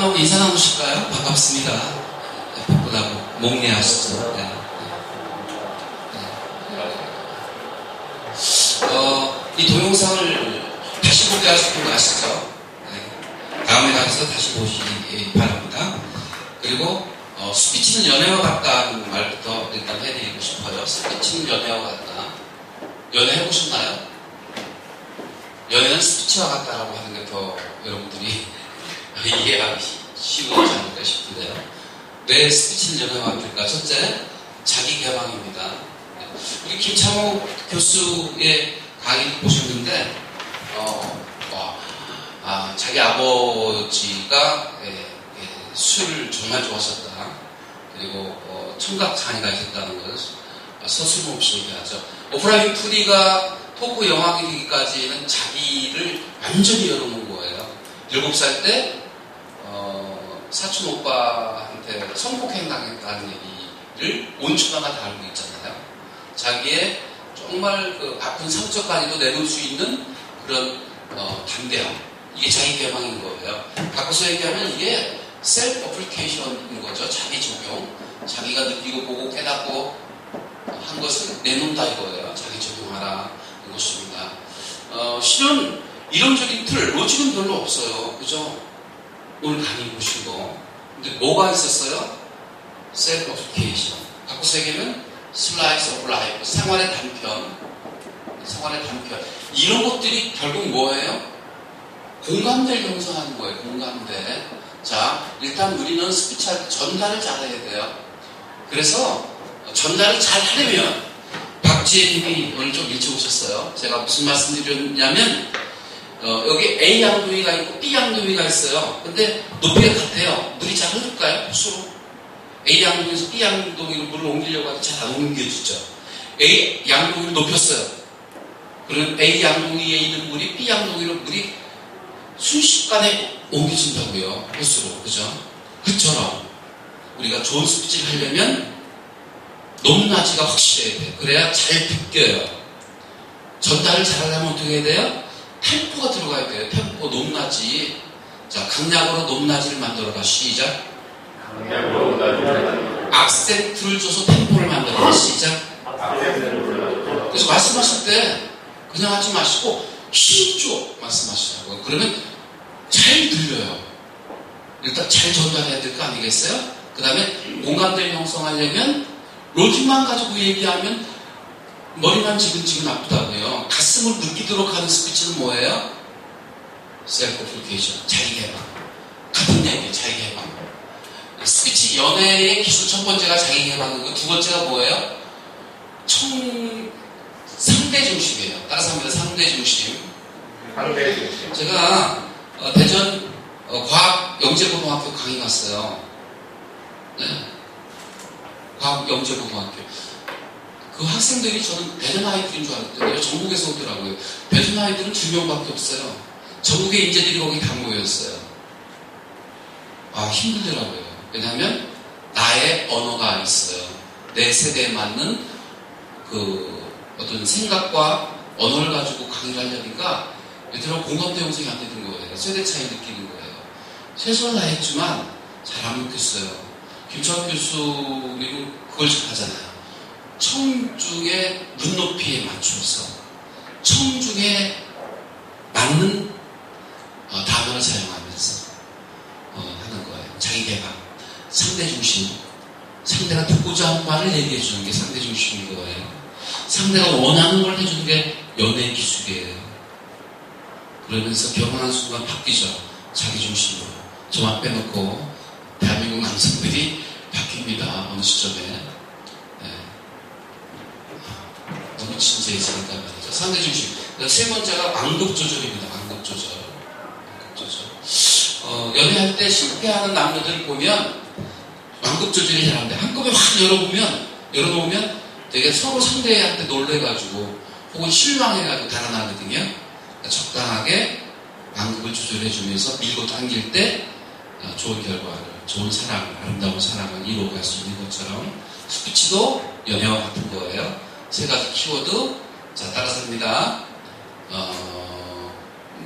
여러분하고 인사 나누실까요? 반갑습니다. 바쁘다고 목례하시죠. 네. 이 동영상을 다시 보게 하시는 거 아시죠? 네. 다음에 가서 다시 보시기 바랍니다. 그리고 스피치는 연애와 같다는 말부터 일단 해드리고 싶어요. 스피치는 연애와 같다. 연애 해보셨나요? 연애는 스피치와 같다라고 하는 게 더 여러분들이 이해하기 쉬우지 않을까 싶은데요. 왜 스피치는 연애와 같을까? 첫째, 자기 개방입니다. 우리 김창호 교수의 강의를 보셨는데, 자기 아버지가 술을 정말 좋아하셨다. 그리고 청각 장애가 있었다는 것을 서슴없이 얘기하죠. 오프라 윈프리가 토크 영화기 되기까지는 자기를 완전히 열어놓은 거예요. 7살 때 사촌 오빠한테 성폭행 당했다는 얘기를 온 천하가 다 알고 있잖아요. 자기의 정말 그 아픈 상처까지도 내놓을 수 있는 그런 담대함. 이게 자기 개방인 거예요. 바꿔서 얘기하면 이게 셀프 어플리케이션인 거죠. 자기 적용. 자기가 느끼고 보고 깨닫고 한 것을 내놓는다 이거예요. 자기 적용하라 이것입니다. 실은 이론적인 틀, 로직은 별로 없어요. 그죠? 오늘 강의 보신 거. 근데 뭐가 있었어요? 셀프 어플리케이션. 바꿔서 얘기하면 슬라이스 오브 라이프. 생활의 단편. 생활의 단편. 이런 것들이 결국 뭐예요? 공감대를 형성하는 거예요. 공감대. 자, 일단 우리는 스피치할 때 전달을 잘해야 돼요. 그래서 전달을 잘 하려면 박지혜님이 오늘 좀 일찍 오셨어요. 제가 무슨 말씀 드렸냐면 여기 A 양동이가 있고 B 양동이가 있어요. 근데 높이가 같아요. 물이 잘 흐를까요? 호수로? A 양동에서 B 양동이로 물을 옮기려고 하도 잘 안 옮겨지죠. A 양동이를 높였어요. 그러면 A 양동이에 있는 물이 B 양동이로 물이 순식간에 옮겨진다고요. 호수로. 그죠? 그처럼 우리가 좋은 스피치를 하려면 높낮이가 확실해야 돼요. 그래야 잘 듣겨요. 전달을 잘하려면 어떻게 해야 돼요? 템포가 들어가야 돼요. 템포, 높낮이. 자, 강약으로 높낮이를 만들어라. 시작. 강약으로 높낮이를 악센트를 줘서 템포를 만들어라. 시작. 그래서 말씀하실 때 그냥 하지 마시고 힘줘 말씀하시라고요. 그러면 잘 들려요. 일단 잘 전달해야 될 거 아니겠어요? 그 다음에 공감대를 형성하려면 로직만 가지고 얘기하면 머리만 지근지근 아프다고요. 가슴을 느끼도록 하는 스피치는 뭐예요? 셀프 어플리케이션. 자기 개방. 같은 얘기예요. 자기 개방. 스피치 연애의 기술 첫 번째가 자기 개방이고 두 번째가 뭐예요? 상대 중심이에요. 따라서 합니다. 상대 중심. 상대 중심. 제가 대전 과학영재고등학교 강의 갔어요. 네. 과학영재고등학교. 그 학생들이 저는 대전 아이들인 줄 알았더니 전국에서 오더라고요. 대전 아이들은 2명밖에 없어요. 전국의 인재들이 거기 다 모였어요. 힘들더라고요. 왜냐하면 나의 언어가 있어요. 내 세대에 맞는 그 어떤 생각과 언어를 가지고 강의를 하려니까 얘들하고 공감대 형성이 안 되는 거예요. 세대 차이 느끼는 거예요. 최선을 다했지만 잘 안 느꼈어요. 김창호 교수님은 그걸 잘하잖아요. 청중의 눈높이에 맞춰서 청중에 맞는 단어를 사용하면서 하는 거예요. 자기 개방, 상대 중심. 상대가 듣고자 하는 말을 얘기해 주는 게 상대 중심인 거예요. 상대가 원하는 걸 해주는 게 연애의 기술이에요. 그러면서 경험한 순간 바뀌죠. 자기 중심으로. 저만 빼놓고 대한민국 남성들이 바뀝니다. 어느 시점에. 네. 너무 진지해지니까 말이죠. 상대 중심. 세 번째가 완급 조절입니다. 완급 조절. 연애할 때 실패하는 남녀들을 보면 완급 조절이 잘하는데 한꺼번에 확 열어놓으면 되게 서로 상대한테 놀래가지고 혹은 실망해가지고 달아나거든요. 그러니까 적당하게 완급을 조절해주면서 밀고 당길 때 좋은 결과를, 좋은 사랑, 아름다운 사랑을 이루어갈 수 있는 것처럼 스피치도 연애와 같은 거예요. 세 가지 키워드. 자, 따라서 합니다.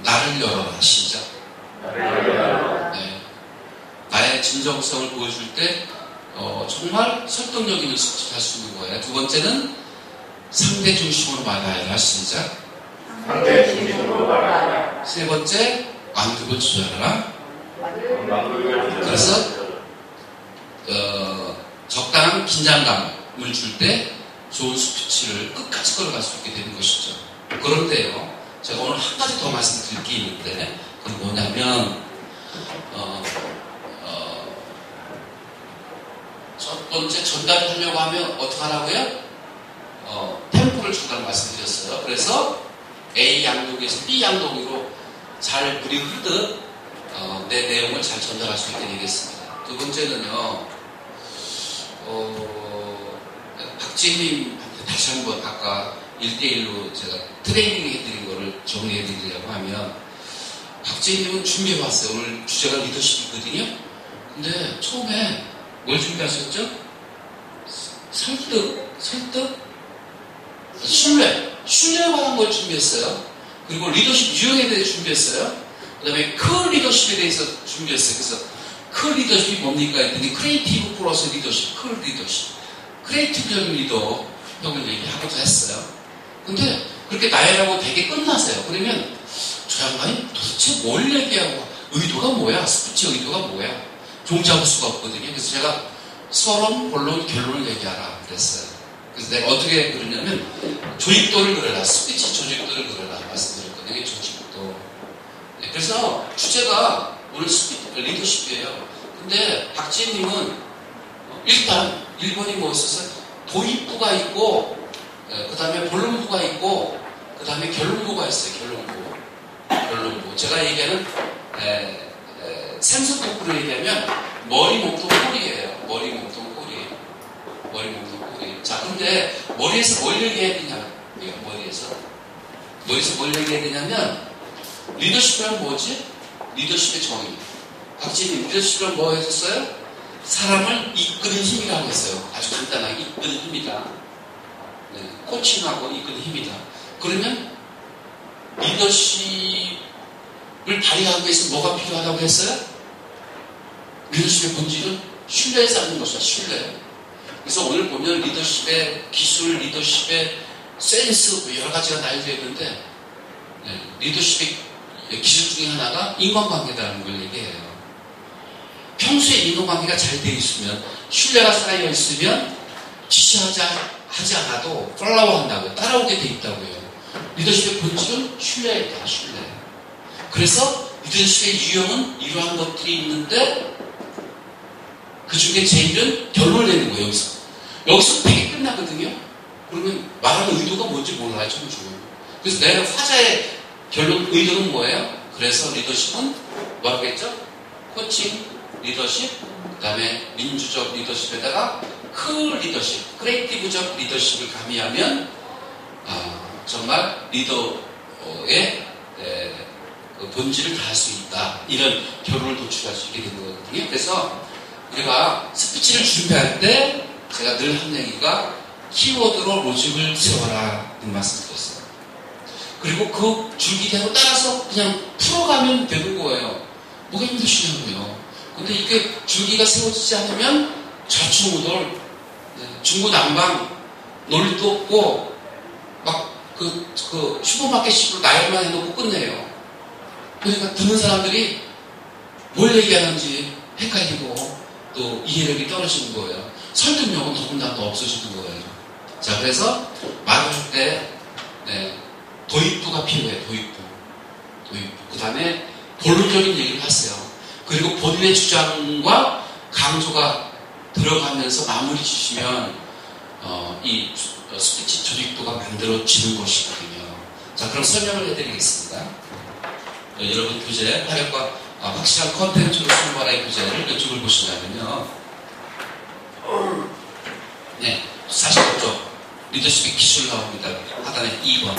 나를 열어라. 시작. 나를 열어라. 네. 진정성을 보여줄 때 정말 설득력 있는 스피치를 할 수 있는 거예요. 두 번째는 상대 중심으로 말하여라. 시작. 상대 중심으로 말하여라. 세 번째, 완급을 조절하라. 그래서 적당한 긴장감을 줄 때 좋은 스피치를 끝까지 끌어갈 수 있게 되는 것이죠. 그런데요, 제가 오늘 한 가지 더 말씀드릴 게 있는데, 그건 뭐냐면 첫 번째 전달하려고 하면 어떻게 하라고요? 템포를 중간 말씀드렸어요. 그래서 A 양동에서 B 양동으로 잘 물이 흐르듯 내 내용을 잘 전달할 수 있게 되겠습니다. 두 번째는요, 박지혜님한테 다시 한번 아까 1대1로 제가 트레이닝 해드린 거를 정리해드리려고 하면, 박지혜님은 준비해봤어요. 오늘 주제가 리더십이거든요. 근데 처음에 뭘 준비하셨죠? 설득? 신뢰에 관한 걸 준비했어요. 그리고 리더십 유형에 대해 준비했어요. 그 다음에 큰 리더십에 대해서 준비했어요. 그래서 큰 리더십이 뭡니까 했더니 크리에이티브 플러스 리더십, 큰 리더십, 크리에이티브적인 리더 형을 얘기하고자 했어요. 근데 그렇게 나열하고 되게 끝나세요. 그러면 저 양반이 도대체 뭘 얘기하고 의도가 뭐야? 스피치 의도가 뭐야? 종잡을 수가 없거든요. 그래서 제가 서론, 본론, 결론을 얘기하라 그랬어요. 그래서 내가 어떻게 그러냐면 조직도를 그려라, 스피치 조직도를 그려라 말씀드렸거든요. 조직도. 네, 그래서 주제가 오늘 리더십이에요. 근데 박지혜님은 일단 1번이 뭐였었어요? 도입부가 있고, 그 다음에 본론부가 있고, 그 다음에 결론부가 있어요. 결론부. 제가 얘기하는 생선국으로 얘기하면 머리, 몸통, 꼬리예요. 머리, 몸통, 꼬리. 자, 근데 머리에서 뭘 얘기해야 되냐면, 머리에서 뭘 얘기해야 되냐면, 리더십이란 뭐지? 리더십의 정의. 박지혜님, 리더십이란 뭐 했었어요? 사람을 이끄는 힘이라고 했어요. 아주 간단하게 이끄는 힘이다. 네, 코칭하고 이끄는 힘이다. 그러면 리더십을 발휘하기 위해서 뭐가 필요하다고 했어요? 리더십의 본질은 신뢰에 쌓는 것이야. 신뢰. 그래서 오늘 보면 리더십의 기술, 리더십의 센스 여러 가지가 나열되어 있는데, 리더십의 기술 중에 하나가 인간관계라는 걸 얘기해요. 평소에 인간관계가 잘 되어 있으면, 신뢰가 쌓여 있으면 지시하지 않아도 팔로우 한다고요. 따라오게 되어 있다고요. 리더십의 본질은 신뢰다. 신뢰. 그래서 리더십의 유형은 이러한 것들이 있는데, 그 중에 제일은 결론을 내는 거예요. 여기서 되게 끝나거든요. 그러면 말하는 의도가 뭔지 몰라요. 청주. 그래서 내가 화자의 결론 의도는 뭐예요? 그래서 리더십은 뭐라고 했죠? 코칭, 리더십, 그 다음에 민주적 리더십에다가 큰 리더십, 크리에이티브적 리더십을 가미하면 정말 리더의 그 본질을 다할 수 있다. 이런 결론을 도출할 수 있게 되는 거거든요. 그래서 우리가 스피치를 준비할 때 제가 늘 한 얘기가 키워드로 로직을 세워라 는 말씀을 드렸어요. 그리고 그 줄기대로 따라서 그냥 풀어가면 되는 거예요. 뭐가 힘드시냐고요. 근데 이게 줄기가 세워지지 않으면 좌충우돌, 중구난방, 논리도 없고 막 그 슈퍼마켓식으로 나열만 해놓고 끝내요. 그러니까 듣는 사람들이 뭘 얘기하는지 헷갈리고 또 이해력이 떨어지는 거예요. 설득력은 더군다나 더 없어지는 거예요. 자, 그래서 말할 때 도입부가 필요해요. 도입부. 그 다음에 본론적인 얘기를 하세요. 그리고 본인의 주장과 강조가 들어가면서 마무리 지시면 이 스피치 조직도가 만들어지는 것이거든요. 자, 그럼 설명을 해드리겠습니다. 여러분 교재 화력과 확실한 컨텐츠로 수행하라의 교재를 이쪽을 보시면요. 네, 45쪽 리더십의 기술 나옵니다. 하단에 2번.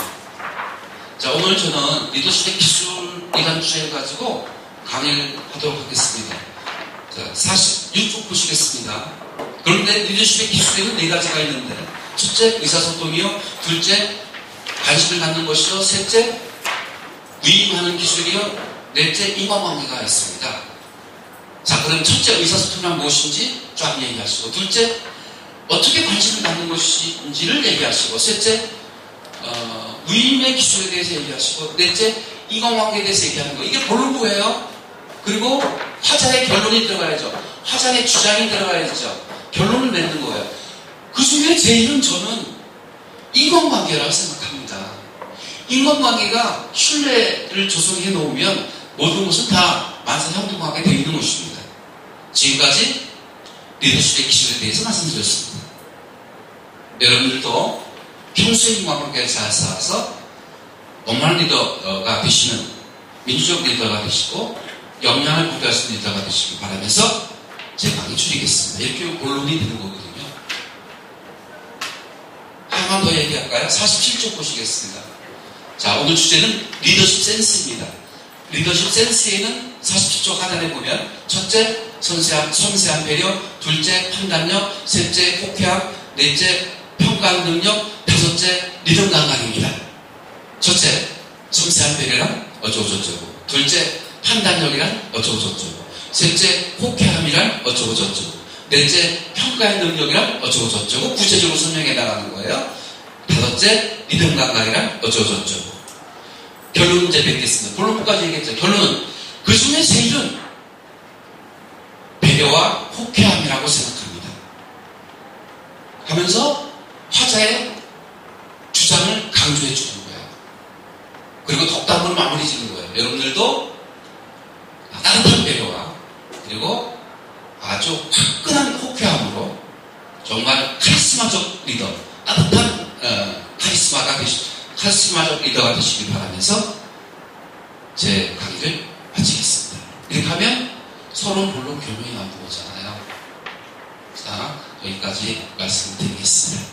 자, 오늘 저는 리더십의 기술이라는 주제를 가지고 강의를 하도록 하겠습니다. 자, 46쪽 보시겠습니다. 그런데 리더십의 기술에는 4가지가 있는데, 첫째, 의사소통이요. 둘째, 관심을 갖는 것이요. 셋째, 위임하는 기술이요. 넷째, 인간관계가 있습니다. 자, 그럼 첫째, 의사소통이란 무엇인지 쫙 얘기하시고, 둘째, 어떻게 관심을 갖는 것인지를 얘기하시고, 셋째, 위임의 기술에 대해서 얘기하시고, 넷째, 이공관계에 대해서 얘기하는 거. 이게 본론부예요. 그리고 화자의 결론이 들어가야죠. 화자의 주장이 들어가야죠. 결론을 내는 거예요. 그 중에 제일은 저는 인간관계라고 생각합니다. 인간관계가 신뢰를 조성해 놓으면 모든 것은 다 만사형통하게 되어 있는 것입니다. 지금까지 리더십의 기술에 대해서 말씀드렸습니다. 여러분들도 평소에 인간관계를 잘 쌓아서 원만한 리더가 되시는 민주적 리더가 되시고 역량을 발휘할 수 있는 리더가 되시길 바라면서 제 강의 줄이겠습니다. 이렇게 본론이 되는 거거든요. 하나만 더 얘기할까요? 47쪽 보시겠습니다. 자, 오늘 주제는 리더십 센스입니다. 리더십 센스에는 47쪽 하단에 보면 첫째, 섬세한 배려, 둘째, 판단력, 셋째, 호쾌함, 넷째, 평가 능력, 다섯째, 리듬 감각입니다. 첫째, 섬세한 배려란 어쩌고저쩌고, 둘째, 판단력이란 어쩌고저쩌고, 셋째, 호쾌함이란 어쩌고저쩌고, 넷째, 평가의 능력이란 어쩌고저쩌고 구체적으로 설명해 나가는 거예요. 다섯째, 리듬 감각이란 어쩌고저쩌고. 결론은 이제 뵙겠습니다. 본론부까지 얘기했죠. 결론은 그 중에 제일은 배려와 호쾌함이라고 생각합니다. 하면서 화자의 주장을 강조해 주는 거예요. 그리고 덕담으로 마무리 짓는 거예요. 여러분들도 따뜻한 배려와 그리고 아주 화끈한 호쾌함으로 정말 카리스마적 리더, 따뜻한 카리스마적 리더가 되시길 바라면서 제 강의를 마치겠습니다. 이렇게 하면 서론, 본론, 교명이 나오는 거잖아요. 자, 여기까지 말씀드리겠습니다.